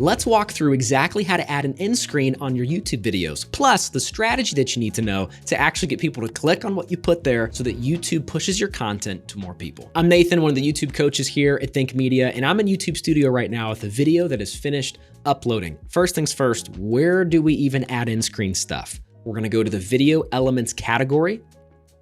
let's walk through exactly how to add an end screen on your YouTube videos, plus the strategy that you need to know to actually get people to click on what you put there so that YouTube pushes your content to more people. I'm Nathan, one of the YouTube coaches here at Think Media, and I'm in YouTube Studio right now with a video that is finished uploading. First things first, where do we even add end screen stuff? We're gonna go to the video elements category.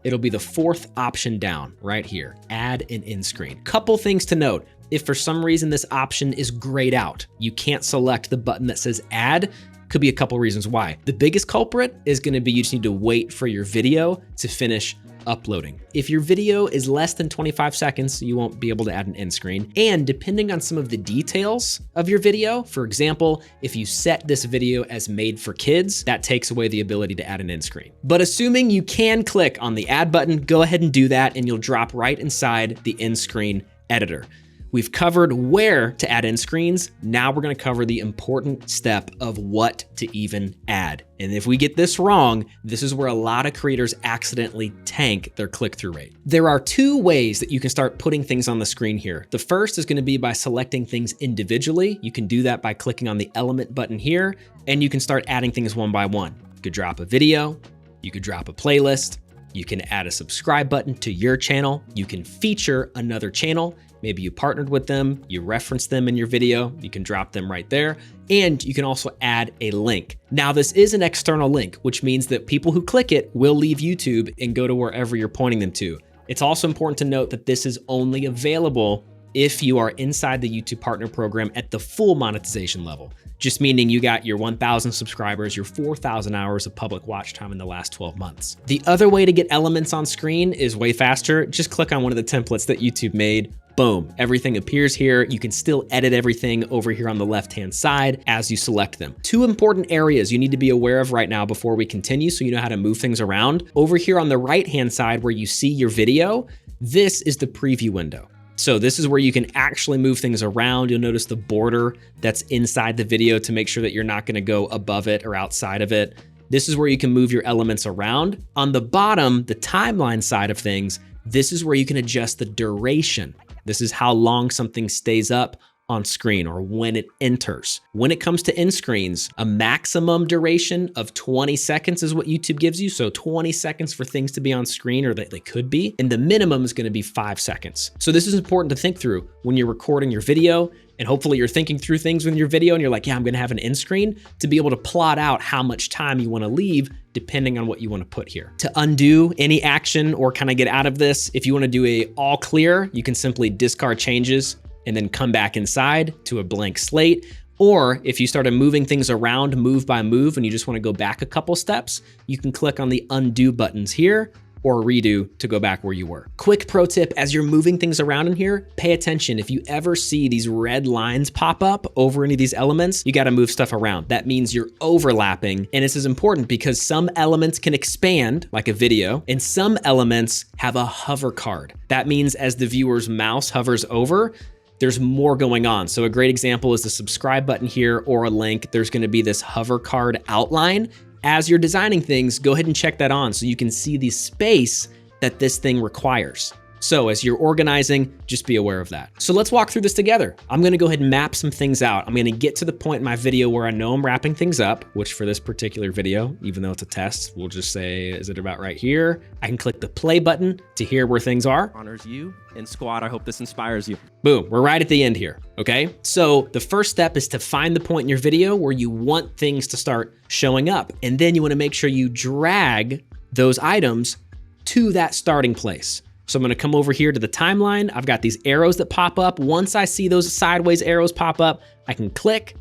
It'll be the fourth option down right here, add an end screen. Couple things to note. If for some reason this option is grayed out, you can't select the button that says add, could be a couple reasons why. The biggest culprit is gonna be you just need to wait for your video to finish uploading. If your video is less than 25 seconds, you won't be able to add an end screen. And depending on some of the details of your video, for example, if you set this video as made for kids, that takes away the ability to add an end screen. But assuming you can click on the add button, go ahead and do that and you'll drop right inside the end screen editor. We've covered where to add end screens. Now we're gonna cover the important step of what to even add. And if we get this wrong, this is where a lot of creators accidentally tank their click-through rate. There are two ways that you can start putting things on the screen here. The first is gonna be by selecting things individually. You can do that by clicking on the element button here, and you can start adding things one by one. You could drop a video, you could drop a playlist, you can add a subscribe button to your channel, you can feature another channel. Maybe you partnered with them, you referenced them in your video, you can drop them right there, and you can also add a link. Now this is an external link, which means that people who click it will leave YouTube and go to wherever you're pointing them to. It's also important to note that this is only available if you are inside the YouTube Partner Program at the full monetization level, just meaning you got your 1,000 subscribers, your 4,000 hours of public watch time in the last 12 months. The other way to get elements on screen is way faster. Just click on one of the templates that YouTube made. Boom, everything appears here. You can still edit everything over here on the left-hand side as you select them. Two important areas you need to be aware of right now before we continue so you know how to move things around. Over here on the right-hand side where you see your video, this is the preview window. So this is where you can actually move things around. You'll notice the border that's inside the video to make sure that you're not gonna go above it or outside of it. This is where you can move your elements around. On the bottom, the timeline side of things, this is where you can adjust the duration. This is how long something stays up on screen or when it enters. When it comes to end screens, a maximum duration of 20 seconds is what YouTube gives you. So 20 seconds for things to be on screen, or that they could be, and the minimum is gonna be 5 seconds. So this is important to think through when you're recording your video, and hopefully you're thinking through things with your video and you're like, yeah, I'm gonna have an end screen, to be able to plot out how much time you wanna leave depending on what you wanna put here. To undo any action or kind of get out of this, if you wanna do a all clear, you can simply discard changes and then come back inside to a blank slate. Or if you started moving things around move by move and you just wanna go back a couple steps, you can click on the undo buttons here or redo to go back where you were. Quick pro tip, as you're moving things around in here, pay attention. If you ever see these red lines pop up over any of these elements, you gotta move stuff around. That means you're overlapping, and this is important because some elements can expand, like a video, and some elements have a hover card. That means as the viewer's mouse hovers over, there's more going on. So a great example is the subscribe button here or a link. There's gonna be this hover card outline. As you're designing things, go ahead and check that on so you can see the space that this thing requires. So as you're organizing, just be aware of that. So let's walk through this together. I'm gonna go ahead and map some things out. I'm gonna get to the point in my video where I know I'm wrapping things up, which for this particular video, even though it's a test, we'll just say, is it about right here? I can click the play button to hear where things are. Honors you and squad, I hope this inspires you. Boom, we're right at the end here, okay? So the first step is to find the point in your video where you want things to start showing up. And then you wanna make sure you drag those items to that starting place. So I'm gonna come over here to the timeline. I've got these arrows that pop up. Once I see those sideways arrows pop up, I can click,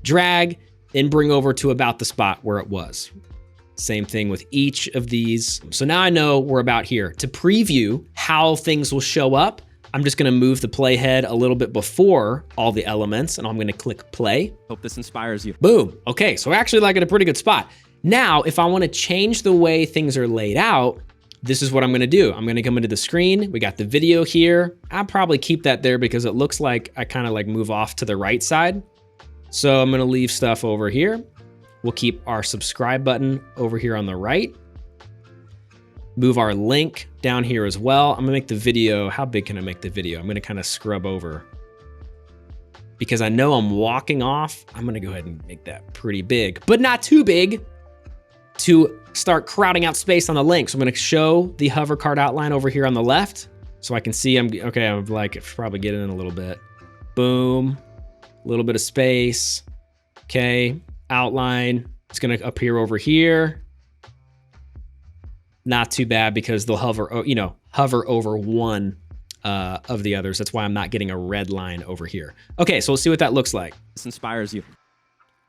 drag, and bring over to about the spot where it was. Same thing with each of these. So now I know we're about here. To preview how things will show up, I'm just gonna move the playhead a little bit before all the elements, and I'm gonna click play. Hope this inspires you. Boom, okay, so we're actually like at a pretty good spot. Now, if I wanna change the way things are laid out, this is what I'm gonna do. I'm gonna come into the screen. We got the video here. I'll probably keep that there because it looks like I kind of like move off to the right side. So I'm gonna leave stuff over here. We'll keep our subscribe button over here on the right. Move our link down here as well. I'm gonna make the video, how big can I make the video? I'm gonna kind of scrub over. because I know I'm walking off. I'm gonna go ahead and make that pretty big, but not too big to start crowding out space on the link. So I'm gonna show the hover card outline over here on the left so I can see I'm like probably get in a little bit. Boom, a little bit of space. Okay, outline. It's gonna appear over here. Not too bad because they'll hover over one of the others. That's why I'm not getting a red line over here. Okay, so we'll see what that looks like. This inspires you.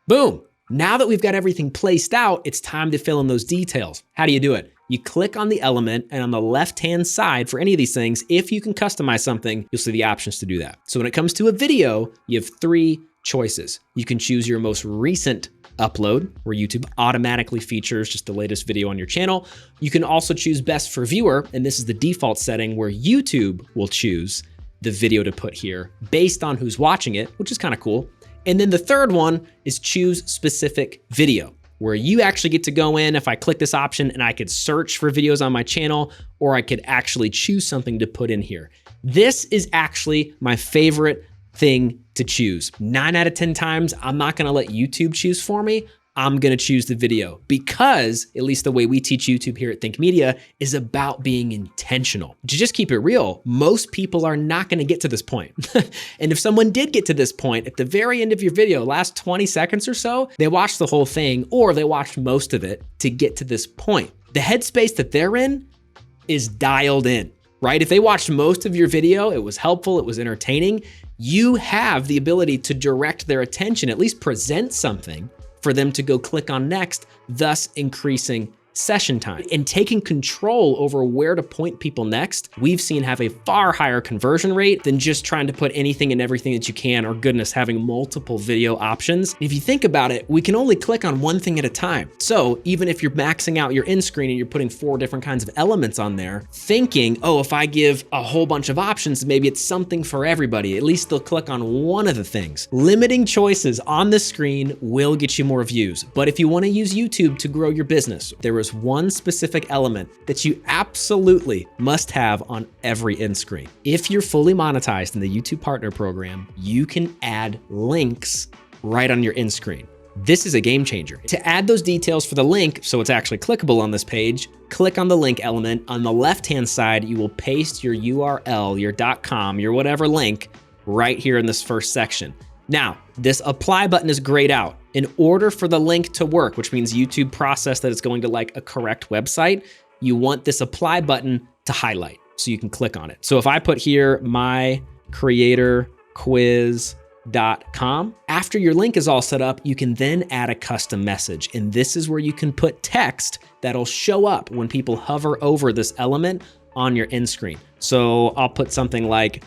Boom. Now that we've got everything placed out, it's time to fill in those details. How do you do it? You click on the element, and on the left-hand side for any of these things, if you can customize something, you'll see the options to do that. So when it comes to a video, you have 3 choices. You can choose your most recent upload, where YouTube automatically features just the latest video on your channel. You can also choose best for viewer, and this is the default setting where YouTube will choose the video to put here based on who's watching it, which is kind of cool. And then the third one is choose specific video, where you actually get to go in. If I click this option, and I could search for videos on my channel, or I could actually choose something to put in here. This is actually my favorite thing to choose. 9 out of 10 times, I'm not gonna let YouTube choose for me. I'm gonna choose the video because, at least the way we teach YouTube here at Think Media, is about being intentional. To just keep it real, most people are not gonna get to this point. And if someone did get to this point, at the very end of your video, last 20 seconds or so, they watched the whole thing or they watched most of it to get to this point. The headspace that they're in is dialed in, right? If they watched most of your video, it was helpful, it was entertaining, you have the ability to direct their attention, at least present something for them to go click on next, thus increasing session time. And taking control over where to point people next, we've seen have a far higher conversion rate than just trying to put anything and everything that you can, or goodness, having multiple video options. If you think about it, we can only click on one thing at a time. So even if you're maxing out your end screen and you're putting 4 different kinds of elements on there, thinking, oh, if I give a whole bunch of options, maybe it's something for everybody. At least they'll click on one of the things. Limiting choices on the screen will get you more views. But if you want to use YouTube to grow your business, there is one specific element that you absolutely must have on every end screen. If you're fully monetized in the YouTube Partner Program, you can add links right on your end screen. This is a game changer. To add those details for the link, so it's actually clickable on this page, click on the link element. On the left-hand side, you will paste your URL, your .com, your whatever link right here in this first section. Now, this apply button is grayed out. In order for the link to work, which means YouTube process that it's going to like a correct website, you want this apply button to highlight so you can click on it. So if I put here mycreatorquiz.com, after your link is all set up, you can then add a custom message. And this is where you can put text that'll show up when people hover over this element on your end screen. So I'll put something like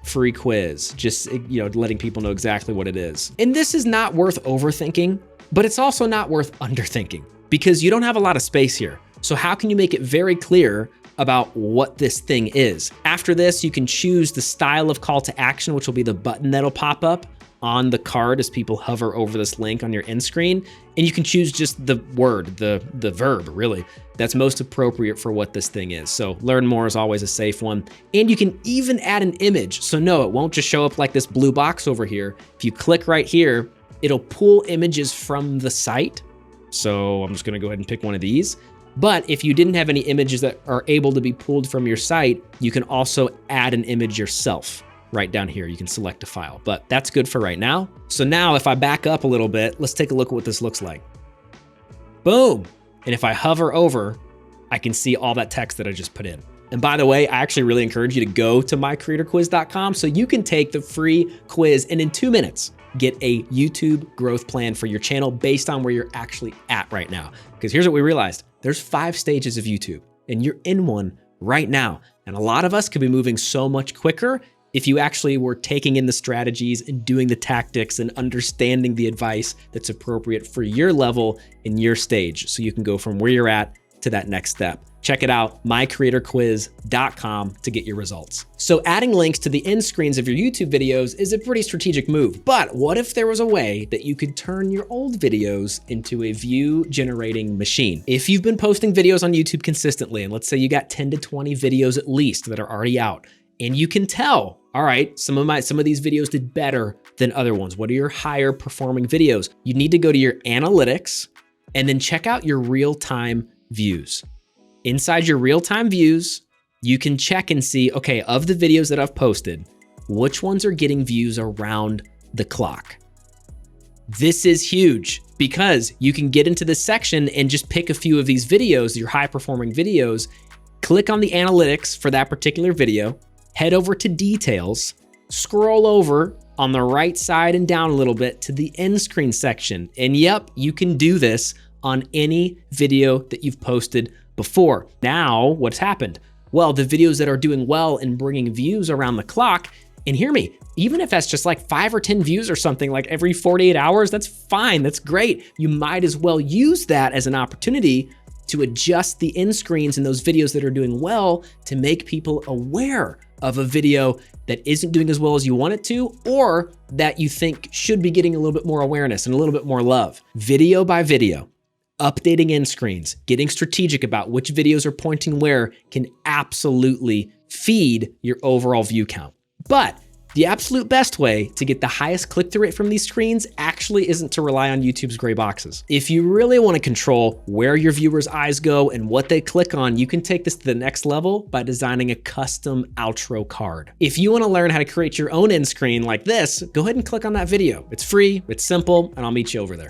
free quiz, just letting people know exactly what it is. And this is not worth overthinking, but it's also not worth underthinking because you don't have a lot of space here. So how can you make it very clear about what this thing is? After this, you can choose the style of call to action, which will be the button that'll pop up on the card as people hover over this link on your end screen. And you can choose just the word, the verb, really, that's most appropriate for what this thing is. So learn more is always a safe one. And you can even add an image. So no, it won't just show up like this blue box over here. If you click right here, it'll pull images from the site. So I'm just gonna go ahead and pick one of these. But if you didn't have any images that are able to be pulled from your site, you can also add an image yourself. Right down here, you can select a file, but that's good for right now. So now if I back up a little bit, let's take a look at what this looks like. Boom. And if I hover over, I can see all that text that I just put in. And by the way, I actually really encourage you to go to mycreatorquiz.com so you can take the free quiz and in 2 minutes, get a YouTube growth plan for your channel based on where you're actually at right now. Because here's what we realized. There's 5 stages of YouTube and you're in one right now. And a lot of us could be moving so much quicker if you actually were taking in the strategies and doing the tactics and understanding the advice that's appropriate for your level and your stage so you can go from where you're at to that next step. Check it out, mycreatorquiz.com to get your results. So adding links to the end screens of your YouTube videos is a pretty strategic move, but what if there was a way that you could turn your old videos into a view generating machine? If you've been posting videos on YouTube consistently, and let's say you got 10 to 20 videos at least that are already out, and you can tell, All right, some of these videos did better than other ones. What are your higher performing videos? You need to go to your analytics and then check out your real-time views. Inside your real-time views, you can check and see, okay, of the videos that I've posted, which ones are getting views around the clock? This is huge because you can get into this section and just pick a few of these videos, your high performing videos, click on the analytics for that particular video, head over to details, scroll over on the right side and down a little bit to the end screen section. And yep, you can do this on any video that you've posted before. Now, what's happened? Well, the videos that are doing well and bringing views around the clock, and hear me, even if that's just like 5 or 10 views or something like every 48 hours, that's fine, that's great. You might as well use that as an opportunity to adjust the end screens in those videos that are doing well to make people aware of a video that isn't doing as well as you want it to, or that you think should be getting a little bit more awareness and a little bit more love. Video by video, updating end screens, getting strategic about which videos are pointing where can absolutely feed your overall view count. But the absolute best way to get the highest click-through rate from these screens actually isn't to rely on YouTube's gray boxes. If you really want to control where your viewers' eyes go and what they click on, you can take this to the next level by designing a custom outro card. If you want to learn how to create your own end screen like this, go ahead and click on that video. It's free, it's simple, and I'll meet you over there.